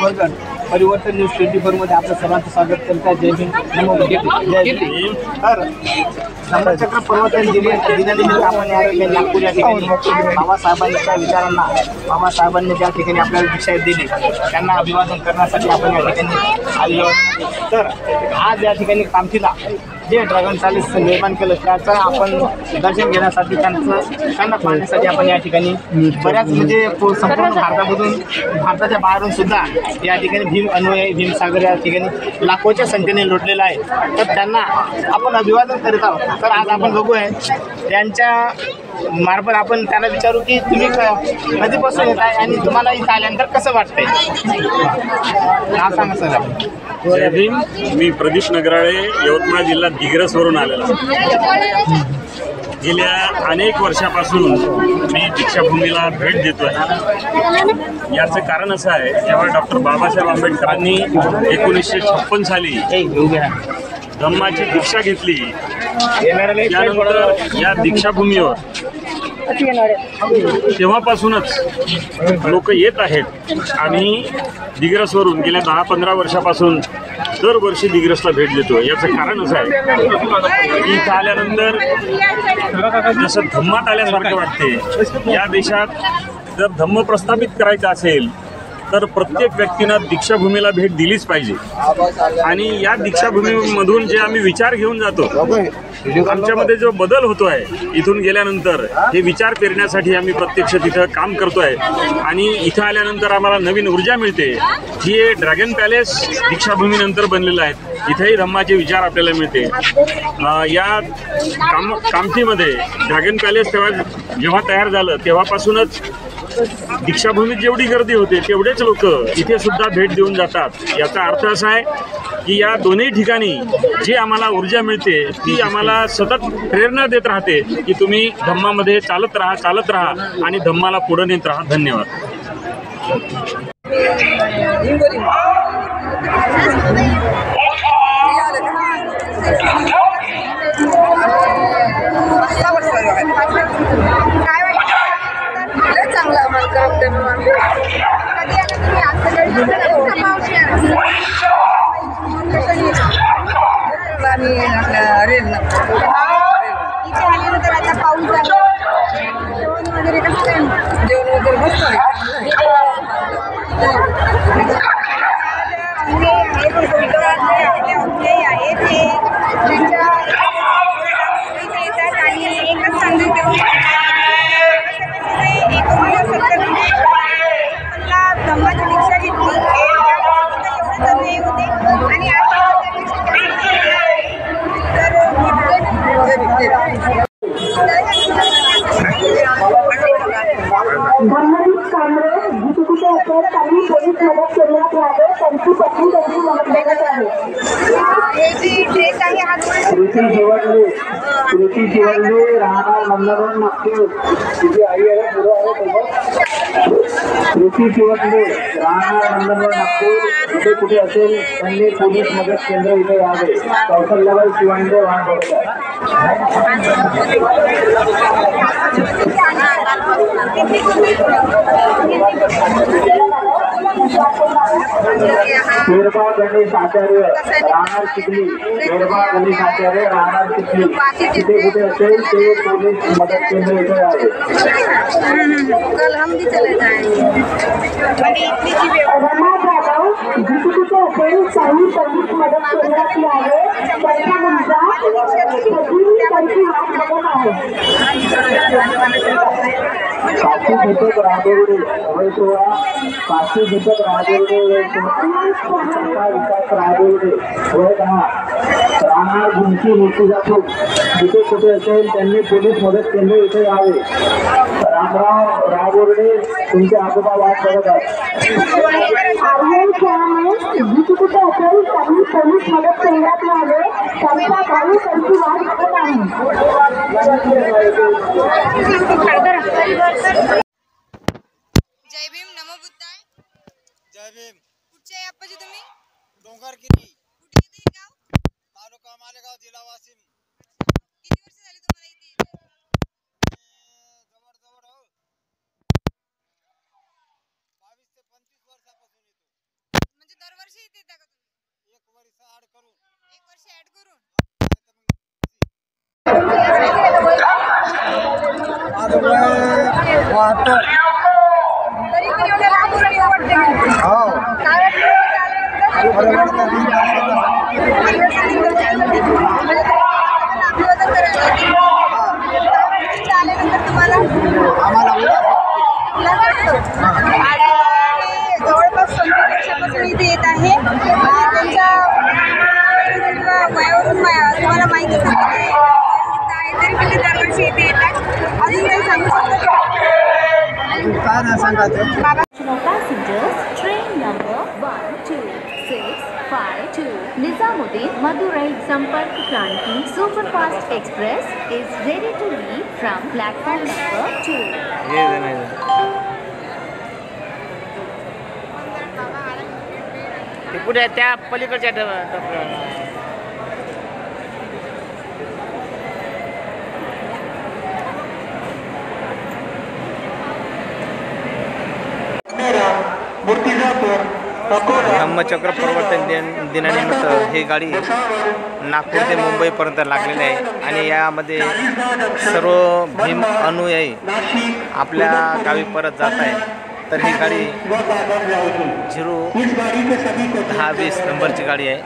वर्गण परिवर्तन न्यूज 24 मध्ये आपलं सर्वांचं स्वागत करत आहे। जय भीम, नमो बुद्धाय। तर धम्मचक्र प्रवर्तन दिनानिमित्त आपण या ठिकाणी नागपूर या ठिकाणी बाबासाहेबांच्या विचारांना, बाबासाहेबांनी ज्या ठिकाणी आपल्याला दीक्षा दिली त्यांना अभिवादन करण्यासाठी आपण या ठिकाणी आलेलो आहोत। तर आज या ठिकाणी कामठीला जे ड्रॅगन पॅलेस निर्माण केलं त्याचं आपण दर्शन घेण्यासाठी त्यांना पाहण्यासाठी आपण या ठिकाणी बऱ्याच म्हणजे संपूर्ण भारतामधून, भारताच्या बाहेरून सुद्धा या ठिकाणी भीम अनुयायी, भीमसागर या ठिकाणी लाखोच्या संख्येने लुटलेला आहे। तर त्यांना आपण अभिवादन करीत आहोत। तर आज आपण बघूया त्यांच्या मार्फत आपण त्यांना विचारू की तुम्ही कधीपासून येत आहे आणि तुम्हाला इथं आल्यानंतर कसं वाटतंय, नाव सांगा सर आपण। जय भीम, मी प्रदीप नगराळे, यवतमाळ जिल्हा दिग्रसवरून आलेला। गेल्या अनेक वर्षापासून मी दीक्षाभूमीला भेट देतो आहे। याचं कारण असं आहे, जेव्हा डॉक्टर बाबासाहेब आंबेडकरांनी 1956 साली धम्माची दीक्षा घेतली, त्यानंतर या दीक्षाभूमीवर तेव्हापासूनच लोक येत आहेत आणि दिग्रसवरून गेल्या 10-15 वर्षापासून दरवर्षी दिग्रसला भेट देतो। याचं कारण असं आहे की इथं आल्यानंतर जसं धम्मात आल्यासारखं वाटते। या देशात जर धम्म प्रस्थापित करायचं असेल तर प्रत्येक व्यक्तीनं दीक्षाभूमीला भेट दिलीच पाहिजे। आणि या दीक्षाभूमीमधून जे आम्ही विचार घेऊन जातो, आमच्यामध्ये जो बदल होतो आहे इथून गेल्यानंतर, हे विचार पेरण्यासाठी आम्ही प्रत्यक्ष तिथं काम करतो आहे। आणि इथं आल्यानंतर आम्हाला नवीन ऊर्जा मिळते। ही ड्रॅगन पॅलेस दीक्षाभूमीनंतर बनलेलं आहे। इथेही धम्माचे विचार आपल्याला मिळते। या कामठीमध्ये ड्रॅगन पॅलेस जेव्हा तयार झालं तेव्हापासूनच दीक्षाभूमीत जेवढी गर्दी होते तेवढेच लोक इथे सुद्धा भेट देऊन जातात। याचा अर्थ असा आहे की या दोन्ही ठिकाणी जी आम्हाला ऊर्जा मिळते ती आम्हाला सतत प्रेरणा देत राहते की तुम्ही धम्मामध्ये चालत राहा आणि धम्माला पुढे नेत राहा। धन्यवाद। धम्मदीप कांबळे जिथे कुठे असेल त्यांनी पोलीस मदत करण्यात यावे, त्यांची पत्नी त्यांची मदत आहे। कृती जीवनले राहणार मंदारोड नागपूर, तुझी आई आहे पुढे आहे सोबत। कृती जीवनले राहणार मंदारोड नागपूर, जिथे कुठे असेल त्यांनी पोलीस मदत केंद्र इथे यावे। कौशल्याबाई शिवांडे वाहन बघत आहे। शेरबा गणेश आचार्य राहणार चिखली, शेरबा गणेश आचार्य राहणार चिखली, तिथे कुठे असेल ते पोलीस मदत केंद्र इथे आहे। कल हम भी चले जाएंगे। जिथे कुठे असेल काही पोलीस मदत केंद्रात यावे, त्यांचा मुलगा त्यांची वाट बघत आहे। काशी दीपक राजवडे वय 16, काशी दीपक राजवडे वय 16, विकास राजवडे वय 10, राहणार गुंची मोठी जातो, जिथे कुठे असेल त्यांनी पोलीस मदत केंद्र इथे यावे। रामराव राजवडे तुमचे आजोबा वाट बघत आहेत। जिथे कुठे असेल त्यांनी पोलीस मदत केंद्रात यावे, त्यांचा भाऊ त्यांची वाट बघत आहे। जय भीम, नमो बुद्धाय। जय भीम। कुठचे आहे आप्पाजी तुम्ही? डोंगरगिरी, कुठे येते हे गाव? तालुका मालेगाव, जिल्हा वाशिम। किती वर्ष झाली तुम्हाला इथे? जवळ जवळ 22 ते 25 वर्षापासून येतो। माझं वय 72. तरी पण एवढ्या लांबून येऊ वाटते का? हो काय वाटतं बरं वाटतं मी आल्यानंतर तुम्हाला आम्हाला जवळपास 15 वर्षापासून इथे येत आहे त्यांच्या वयावरून तुम्हाला माहिती आहे तरी पण ते दरवर्षी इथे येतात. अजून काही सांगू शकता? काय नाही सांगायचं. Passengers, train number 12652 Nizamuddin Madurai Sampark Kranti Superfast Express is ready to leave from platform number 2. पुढे त्या पलीकडच्या धम्मचक्र प्रवर्तन दिनानिमित्त ही गाडी नागपूर ते मुंबईपर्यंत लागलेली आहे आणि यामध्ये सर्व भीम अनुयायी आपल्या गावी परत जात आहे. तर ही गाडी 01020 नंबरची गाडी आहे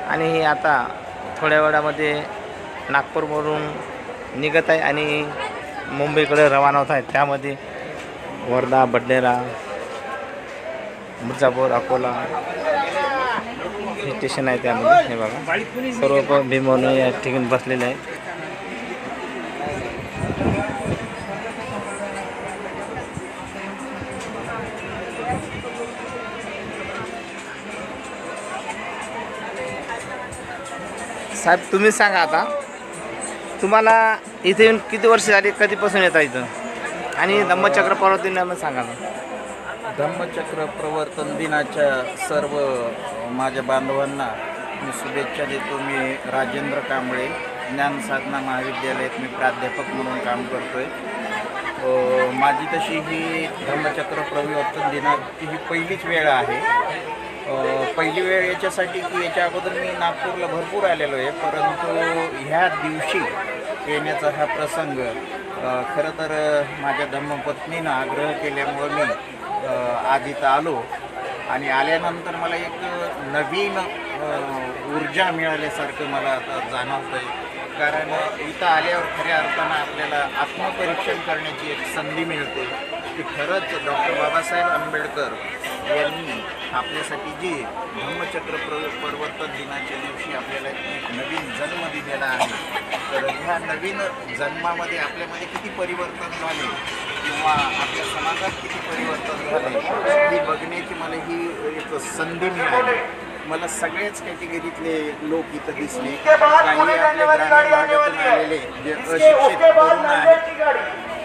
आणि ही आता थोड्या वेळामध्ये नागपूरवरून निघत आहे आणि मुंबईकडे रवाना होत आहे. त्यामध्ये वर्धा, बडनेरा, मिर्झापूर, अकोला हे स्टेशन आहे. त्यामध्ये हे बघा सर्व भीम या ठिकाणी बसलेले आहेत. साहेब तुम्ही सांगा आता तुम्हाला इथे येऊन किती वर्ष झाली, कधीपासून येता इथं आणि धम्मचक्र प्रवर्तन सांगा ना. धम्मचक्र प्रवर्तन दिनाच्या सर्व माझ्या बांधवांना मी शुभेच्छा देतो. मी राजेंद्र कांबळे, ज्ञानसाधना महाविद्यालयात मी प्राध्यापक म्हणून काम करतो आहे. माझी तशी ही धम्मचक्र प्रवर्तन दिनाची ही पहिलीच वेळ आहे. पहिली वेळ याच्यासाठी की याच्या अगोदर मी नागपूरला भरपूर आलेलो आहे, परंतु ह्या दिवशी येण्याचा हा प्रसंग खरं तर माझ्या धम्मपत्नीनं आग्रह केल्यामुळं मी आज इथं आलो आणि आल्यानंतर मला एक नवीन ऊर्जा मिळाल्यासारखं मला आता जाणवतं आहे. कारण इथं आल्यावर खऱ्या अर्थानं आपल्याला आत्मपरीक्षण करण्याची एक संधी मिळते की खरंच डॉक्टर बाबासाहेब आंबेडकर यांनी आपल्यासाठी जी धम्मचक्र प्रवर्तन दिनाच्या दिवशी आपल्याला एक नवीन जन्म दिलेला आहे. तर ह्या नवीन जन्मामध्ये आपल्यामध्ये किती परिवर्तन झाले किंवा आपल्या समाजात किती परिवर्तन झाले ही बघण्याची मला ही एक संधी मिळाली. मला सगळ्याच कॅटेगरीतले लोक इथं दिसले. काही आपल्या ग्रामीण भागातून आलेले जे अशिक्षित तरुण आहेत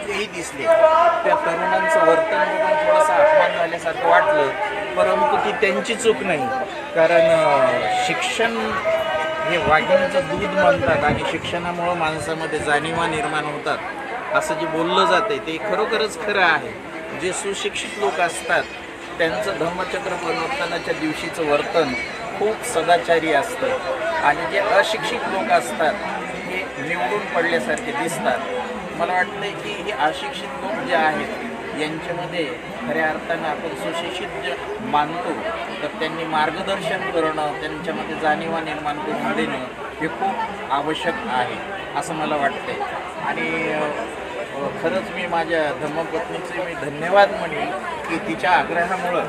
तेही दिसले. त्या तरुणांचं वर्तन बघून थोडासा अपमान झाल्यासारखं वाटलं, परंतु ती त्यांची चूक नाही. कारण शिक्षण हे वाघिणीचं दूध म्हणतात आणि शिक्षणामुळं माणसामध्ये जाणीवा निर्माण होतात असं जे बोललं जातं ते खरोखरच खरं आहे. जे सुशिक्षित लोक असतात त्यांचं धम्मचक्र प्रवर्तनाच्या दिवशीचं वर्तन खूप सदाचारी असतं आणि जे अशिक्षित लोक असतात हे निवडून पडल्यासारखे दिसतात. मला वाटतं की हे अशिक्षित लोक जे आहेत यांच्यामध्ये खऱ्या अर्थानं आपण सुशिक्षित जे मानतो तर त्यांनी मार्गदर्शन करणं, त्यांच्यामध्ये जाणीवा निर्माण करून देणं हे खूप आवश्यक आहे असं मला वाटतंय. आणि खरंच मी माझ्या धम्मपत्नीचे मी धन्यवाद म्हणेन की तिच्या आग्रहामुळं